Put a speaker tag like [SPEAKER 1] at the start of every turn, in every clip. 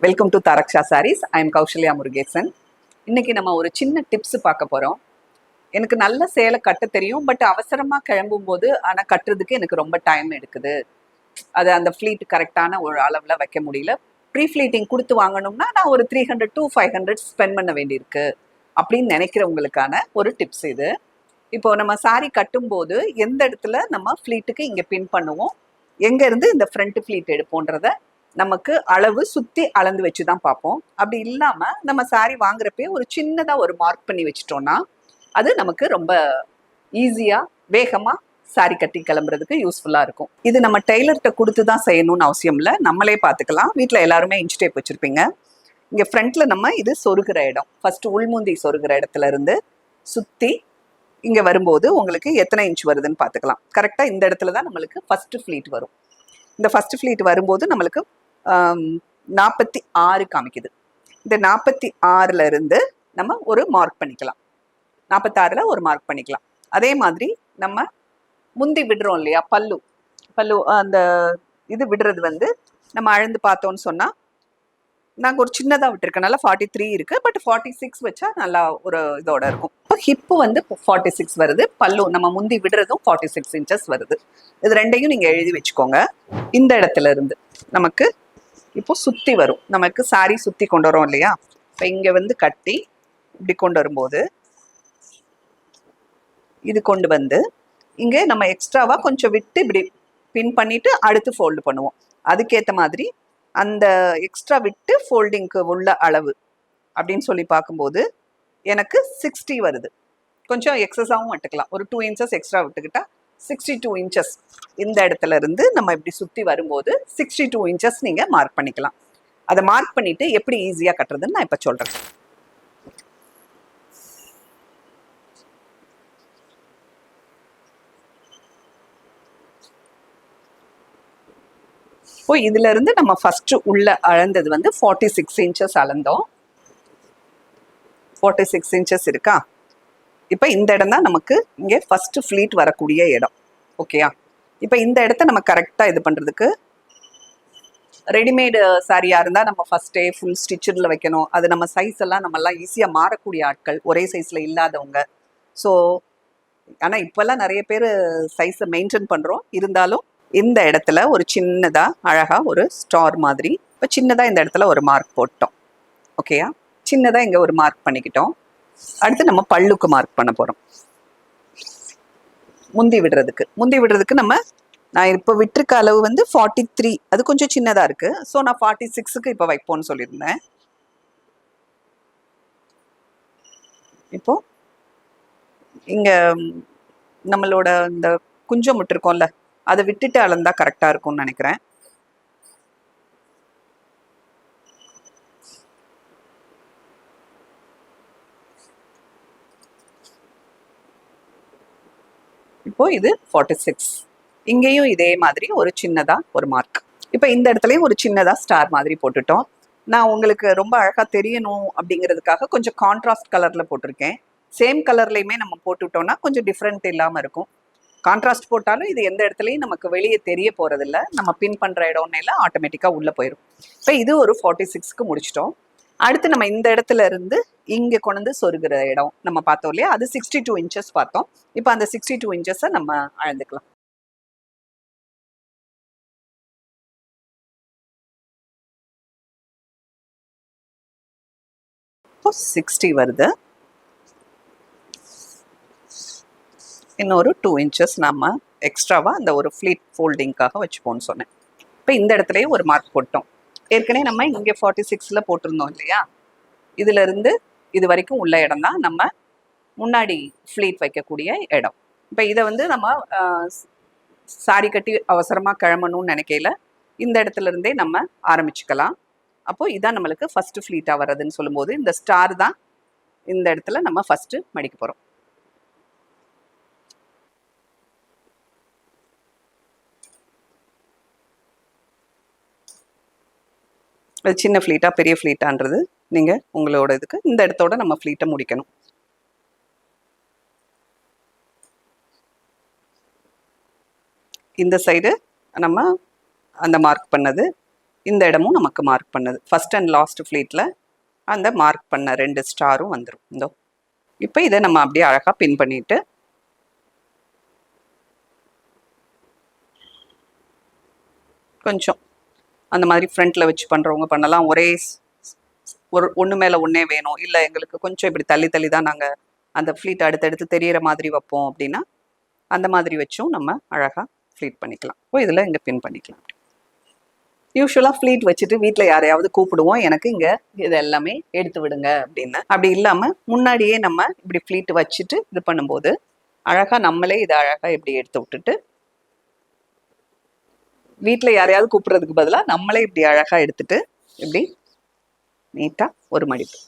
[SPEAKER 1] Welcome to Tharaksha sarees. I am Kowsalya Murugesan. இன்னைக்கு நம்ம ஒரு சின்ன டிப்ஸ் பார்க்க போகிறோம். எனக்கு நல்ல சேலை கட்ட தெரியும், பட் அவசரமாக கிளம்பும் போது ஆனால் கட்டுறதுக்கு எனக்கு ரொம்ப டைம் எடுக்குது. அது அந்த ஃப்ளீட் கரெக்டான ஒரு அளவில் வைக்க முடியல. ப்ரீ ஃப்ளீட்டிங் கொடுத்து வாங்கணும்னா நான் ஒரு 300 to 500 ஸ்பெண்ட் பண்ண வேண்டியிருக்கு அப்படின்னு நினைக்கிறவங்களுக்கான ஒரு டிப்ஸ் இது. இப்போ நம்ம சாரி கட்டும்போது எந்த இடத்துல நம்ம ஃப்ளீட்டுக்கு இங்கே பின் பண்ணுவோம், எங்கேருந்து இந்த ஃப்ரண்ட் ஃப்ளீட் எடுப்போன்றத நமக்கு அளவு சுற்றி அளந்து வச்சு தான் பார்ப்போம். அப்படி இல்லாமல் நம்ம சாரி வாங்குறப்பே ஒரு சின்னதாக ஒரு மார்க் பண்ணி வச்சிட்டோம்னா அது நமக்கு ரொம்ப ஈஸியாக வேகமாக சாரி கட்டி கிளம்புறதுக்கு யூஸ்ஃபுல்லாக இருக்கும். இது நம்ம டெய்லர்கிட்ட கொடுத்து தான் செய்யணும்னு அவசியம் இல்லை, நம்மளே பார்த்துக்கலாம். வீட்டில் எல்லாருமே இன்ச் டேப் வச்சுருப்பீங்க. இங்கே ஃப்ரண்ட்டில் நம்ம இது சொருகிற இடம், ஃபஸ்ட்டு உள்முந்தி சொருகிற இடத்துல இருந்து சுற்றி இங்கே வரும்போது உங்களுக்கு எத்தனை இன்ச் வருதுன்னு பார்த்துக்கலாம். கரெக்டாக இந்த இடத்துல தான் நம்மளுக்கு ஃபஸ்ட்டு ஃப்ளீட் வரும். இந்த ஃபஸ்ட்டு ஃப்ளீட் வரும்போது நம்மளுக்கு 46 காமிக்குது. இந்த 46ல இருந்து நம்ம ஒரு மார்க் பண்ணிக்கலாம். 46ல் ஒரு மார்க் பண்ணிக்கலாம். அதே மாதிரி நம்ம முந்தி விடுறோம் இல்லையா, பல்லு அந்த இது விடுறது வந்து நம்ம அளந்து பார்த்தோன்னு சொன்னால் நாங்கள் ஒரு சின்னதாக விட்டுருக்கனால 43 இருக்குது, பட் 46 வச்சா நல்லா ஒரு இதோட இருக்கும். இப்போ ஹிப்பு வந்து 46 வருது, பல்லு நம்ம முந்தி விடுறதும் 46 இன்ச்சஸ் வருது. இது ரெண்டையும் நீங்கள் எழுதி வச்சுக்கோங்க. இந்த இடத்துல இருந்து நமக்கு இப்போ சுற்றி வரும். நமக்கு சாரி சுற்றி கொண்டு வரோம் இல்லையா, இப்போ இங்கே வந்து கட்டி இப்படி கொண்டு வரும்போது இது கொண்டு வந்து இங்கே நம்ம எக்ஸ்ட்ராவாக கொஞ்சம் விட்டு இப்படி பின் பண்ணிவிட்டு அடுத்து ஃபோல்டு பண்ணுவோம். அதுக்கேற்ற மாதிரி அந்த எக்ஸ்ட்ரா விட்டு ஃபோல்டிங்க்கு உள்ள அளவு அப்படின்னு சொல்லி பார்க்கும்போது எனக்கு 60 வருது. கொஞ்சம் எக்ஸஸாகவும் விட்டுக்கலாம், ஒரு 2 இன்ச்சஸ் எக்ஸ்ட்ரா விட்டுக்கிட்டா 62 இன்ச்சஸ். இந்த இடத்துல இருந்து நம்ம இப்படி சுற்றி வரும்போது 62 இன்ச்சஸ் நீங்கள் மார்க் பண்ணிக்கலாம். அதை மார்க் பண்ணிவிட்டு எப்படி ஈஸியாக கட்டுறதுன்னு நான் இப்போ சொல்கிறேன். இப்போ இதுல இருந்து நம்ம ஃபர்ஸ்ட் உள்ள அளந்தது வந்து 46 இன்ச்சஸ் அளந்தோம். 46 இன்ச்சஸ் இருக்கா. இப்போ இந்த இடம் தான் நமக்கு இங்கே ஃபர்ஸ்ட் ஃப்ளீட் வரக்கூடிய இடம். ஓகேயா. இப்போ இந்த இடத்த நம்ம கரெக்டாக இது பண்ணுறதுக்கு ரெடிமேடு சாரியாக இருந்தால் நம்ம ஃபஸ்ட்டே ஃபுல் ஸ்டிச்சில் வைக்கணும். அது நம்ம சைஸ் எல்லாம் நம்மெல்லாம் ஈஸியாக மாறக்கூடிய ஆட்கள், ஒரே சைஸில் இல்லாதவங்க. ஸோ ஆனால் இப்போல்லாம் நிறைய பேர் சைஸை மெயின்டைன் பண்ணுறோம். இருந்தாலும் இந்த இடத்துல ஒரு சின்னதாக அழகாக ஒரு ஸ்டார் மாதிரி இப்போ சின்னதாக இந்த இடத்துல ஒரு மார்க் போட்டோம். ஓகேயா. சின்னதாக இங்கே ஒரு மார்க் பண்ணிக்கிட்டோம். அடுத்து நம்ம பல்லுக்கு மார்க் பண்ண போகிறோம். முந்தி விடுறதுக்கு நான் இப்போ விட்டுருக்க அளவு வந்து 43, அது கொஞ்சம் சின்னதாக இருக்குது. ஸோ நான் 46க்கு இப்போ வைப்போன்னு சொல்லியிருந்தேன். இப்போ இங்கே நம்மளோட இந்த குஞ்சம் விட்டுருக்கோம்ல, அதை விட்டுட்டு அளந்தா கரெக்டாக இருக்கும்னு நினைக்கிறேன். இப்போ இது 46. இங்கேயும் இதே மாதிரி ஒரு சின்னதாக ஒரு மார்க். இப்போ இந்த இடத்துலையும் ஒரு சின்னதாக ஸ்டார் மாதிரி போட்டுட்டோம். நான் உங்களுக்கு ரொம்ப அழகாக தெரியணும் அப்படிங்கிறதுக்காக கொஞ்சம் கான்ட்ராஸ்ட் கலரில் போட்டிருக்கேன். சேம் கலர்லையுமே நம்ம போட்டுவிட்டோம்னா கொஞ்சம் டிஃப்ரெண்ட் இல்லாமல் இருக்கும். கான்ட்ராஸ்ட் போட்டாலும் இது எந்த இடத்துலையும் நமக்கு வெளியே தெரிய போகிறதில்ல. நம்ம பின் பண்ணுற இடம்னால ஆட்டோமேட்டிக்காக உள்ளே போயிடும். இப்போ இது ஒரு 46க்கு முடிச்சிட்டோம். அடுத்து நம்ம இந்த இடத்துல இருந்து இங்கே கொண்டு வந்து சொருகிற இடம் நம்ம பார்த்தோம் இல்லையா, அது 62 இன்ச்சஸ் பார்த்தோம். இப்போ அந்த 62 இன்ச்சஸை நம்ம அளந்துக்கலாம். இப்போ 60 வருது. இன்னொரு 2 இன்ச்சஸ் நம்ம எக்ஸ்ட்ராவாக அந்த ஒரு ஃப்ளீட் ஃபோல்டிங்காக வச்சுப்போன்னு சொன்னேன். இப்போ இந்த இடத்துலையும் ஒரு மார்க் போட்டோம். ஏற்கனவே நம்ம இங்கே 46ல் போட்டிருந்தோம் இல்லையா, இதிலிருந்து இது வரைக்கும் உள்ள இடம் தான் நம்ம முன்னாடி ஃப்ளீட் வைக்கக்கூடிய இடம். இப்போ இதை வந்து நம்ம சாரி கட்டி அவசரமாக கிளம்பணும்னு நினைக்கையில இந்த இடத்துல இருந்தே நம்ம ஆரம்பிச்சுக்கலாம். அப்போது இதான் நம்மளுக்கு ஃபஸ்ட்டு ஃப்ளீட்டாக வர்றதுன்னு சொல்லும்போது இந்த ஸ்டார் தான் இந்த இடத்துல நம்ம ஃபஸ்ட்டு மடிக்க போகிறோம். அது சின்ன ஃப்ளீட்டா பெரிய ஃப்ளீட்டான்றது நீங்கள் உங்களோட இதுக்கு இந்த இடத்தோட நம்ம ஃப்ளீட்டை முடிக்கணும். இந்த சைடு நம்ம அந்த மார்க் பண்ணது, இந்த இடமும் நமக்கு மார்க் பண்ணது ஃபர்ஸ்ட் அண்ட் லாஸ்ட் ஃப்ளீட்டில் அந்த மார்க் பண்ண 2 ஸ்டாரும் வந்துடும். இந்தோ இப்போ இதை நம்ம அப்படியே அழகாக பின் பண்ணிட்டு கொஞ்சம் அந்த மாதிரி ஃப்ரண்ட்டில் வச்சு பண்ணுறவங்க பண்ணலாம். ஒரே ஒன்று மேலே ஒன்றே வேணும், இல்லை எங்களுக்கு கொஞ்சம் இப்படி தள்ளி தள்ளி தான் நாங்கள் அந்த ஃப்ளீட் அடுத்தடுத்து தெரியிற மாதிரி வைப்போம் அப்படின்னா அந்த மாதிரி வச்சும் நம்ம அழகாக ஃப்ளீட் பண்ணிக்கலாம். இதில் இங்கே பின் பண்ணிக்கலாம். யூஸ்வலாக ஃப்ளீட் வச்சுட்டு வீட்டில் யாரையாவது கூப்பிடுவோம், எனக்கு இங்கே இது எல்லாமே எடுத்து விடுங்க அப்படின்னு. அப்படி இல்லாமல் முன்னாடியே நம்ம இப்படி ஃப்ளீட் வச்சுட்டு இது பண்ணும்போது அழகாக நம்மளே இதை அழகாக இப்படி எடுத்து விட்டுட்டு வீட்டில் யாரையாவது கூப்பிட்றதுக்கு பதிலாக நம்மளே இப்படி அழகாக எடுத்துட்டு இப்படி நீட்டாக ஒரு மடிப்பு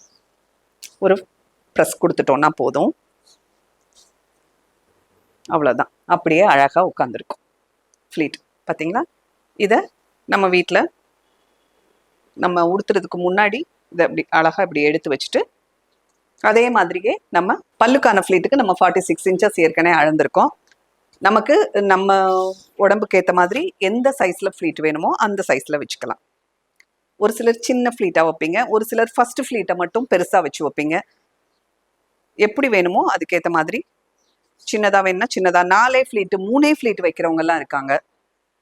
[SPEAKER 1] ஒரு ப்ரெஸ் கொடுத்துட்டோன்னா போதும். அவ்வளோதான், அப்படியே அழகாக உட்காந்துருக்கும் ஃப்ளீட். பார்த்தீங்களா? இதை நம்ம வீட்டில் நம்ம உடுத்துறதுக்கு முன்னாடி இதை அப்படி அழகாக இப்படி எடுத்து வச்சுட்டு அதே மாதிரியே நம்ம பல்லுக்கான ஃப்ளீட்டுக்கு நம்ம 46 இன்ச்சஸ் ஏற்கனவே அளந்திருக்கோம். நமக்கு நம்ம உடம்புக்கு ஏற்ற மாதிரி எந்த சைஸில் ஃப்ளீட் வேணுமோ அந்த சைஸில் வச்சுக்கலாம். ஒரு சிலர் சின்ன ஃப்ளீட்டாக வைப்பீங்க, ஒரு சிலர் ஃபஸ்ட்டு ஃப்ளீட்டை மட்டும் பெருசாக வச்சு வைப்பீங்க. எப்படி வேணுமோ அதுக்கேற்ற மாதிரி சின்னதாக வேணும்னா சின்னதாக 4 ஃப்ளீட்டு 3 ஃப்ளீட் வைக்கிறவங்கலாம் இருக்காங்க.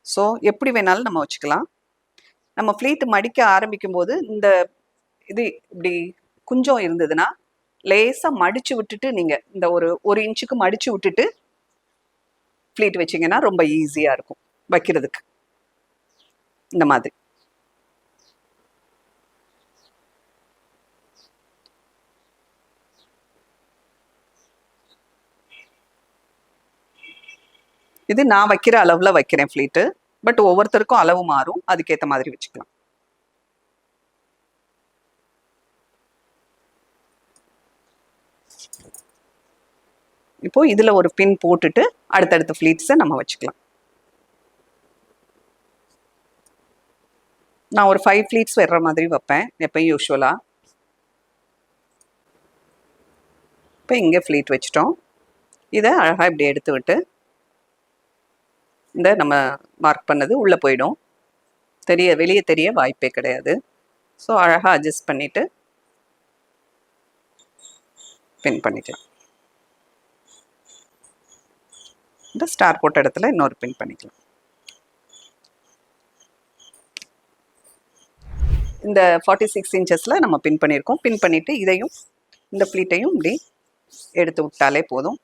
[SPEAKER 1] ஸோ எப்படி வேணாலும் நம்ம வச்சுக்கலாம். நம்ம ஃப்ளீட்டு மடிக்க ஆரம்பிக்கும் போது இந்த இது இப்படி குஞ்சம் இருந்ததுன்னா லேசாக மடித்து விட்டுட்டு நீங்கள் இந்த ஒரு இன்ச்சுக்கு மடித்து விட்டுட்டு ஃப்ளீட் வச்சிங்கன்னா ரொம்ப ஈஸியாக இருக்கும் வைக்கிறதுக்கு. இந்த மாதிரி இது நான் வைக்கிற அளவில் வைக்கிறேன் ஃப்ளீட்டு. பட் ஒவ்வொருத்தருக்கும் அளவு மாறும், அதுக்கேற்ற மாதிரி வச்சுக்கலாம். இப்போ இதுல ஒரு பின் போட்டுட்டு அடுத்தடுத்த ஃப்ளீட்ஸை நம்ம வச்சுக்கலாம். நான் ஒரு 5 ஃப்ளீட்ஸ் வர்ற மாதிரி வைப்பேன் எப்பயும் யூஸ்வலா. இப்போ இங்கே ஃப்ளீட் வச்சுட்டோம். இதை அழகாக இப்படி எடுத்து விட்டு இந்த நம்ம மார்க் பண்ணது உள்ளே போயிடும், வெளியே தெரிய வாய்ப்பே கிடையாது. ஸோ அழகாக அட்ஜஸ்ட் பண்ணிவிட்டு பின் பண்ணிக்கலாம். இந்த ஸ்டார் போட்ட இடத்துல இன்னொரு பின் பண்ணிக்கலாம். இந்த 46 இன்ச்சஸில் நம்ம பின் பண்ணியிருக்கோம். பின் பண்ணிவிட்டு இதையும் இந்த ஃப்ளீட்டையும் இப்படி எடுத்து விட்டாலே போதும்.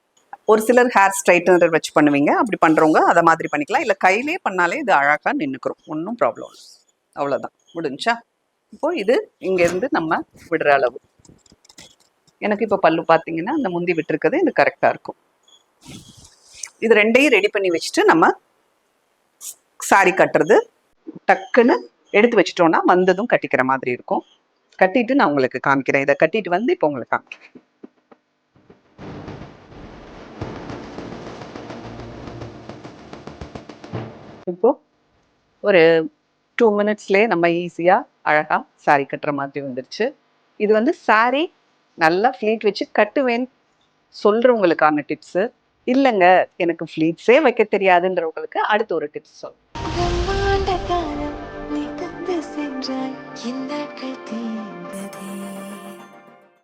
[SPEAKER 1] ஒரு சிலர் ஹேர் ஸ்ட்ரைட்டனர் வச்சு பண்ணுவீங்க, அப்படி பண்ணுறவங்க அதை மாதிரி பண்ணிக்கலாம். இல்லை கையிலே பண்ணாலே இது அழகாக நின்றுக்கிறோம், ஒன்றும் ப்ராப்ளம் இல்லை. அவ்வளோதான், முடிஞ்சா. இப்போது இது இங்கேருந்து நம்ம விடுற அளவு. எனக்கு இப்போ பல்லு பார்த்தீங்கன்னா அந்த முந்தி விட்டுருக்கிறது இது கரெக்டாக இருக்கும். இது ரெண்டையும் ரெடி பண்ணி வச்சுட்டு நம்ம சாரி கட்டுறது டக்குன்னு எடுத்து வச்சிட்டோன்னா வந்ததும் கட்டிக்கிற மாதிரி இருக்கும். கட்டிட்டு நான் உங்களுக்கு காமிக்கிறேன். இதை கட்டிட்டு வந்து இப்போ உங்களுக்கு காமிக்கிறேன். இப்போ ஒரு 2 மினிட்ஸ்லேயே நம்ம ஈஸியாக அழகாக சாரி கட்டுற மாதிரி வந்துருச்சு. இது வந்து சாரி நல்லா ஃப்ளீட் வச்சு கட்டுவேன்னு சொல்கிறவங்களுக்கான டிப்ஸு. இல்லைங்க எனக்கு ஃப்ளீட்ஸே வைக்க தெரியாதுன்றவங்களுக்கு அடுத்த ஒரு டிப்ஸ் சொல்லுங்கள்.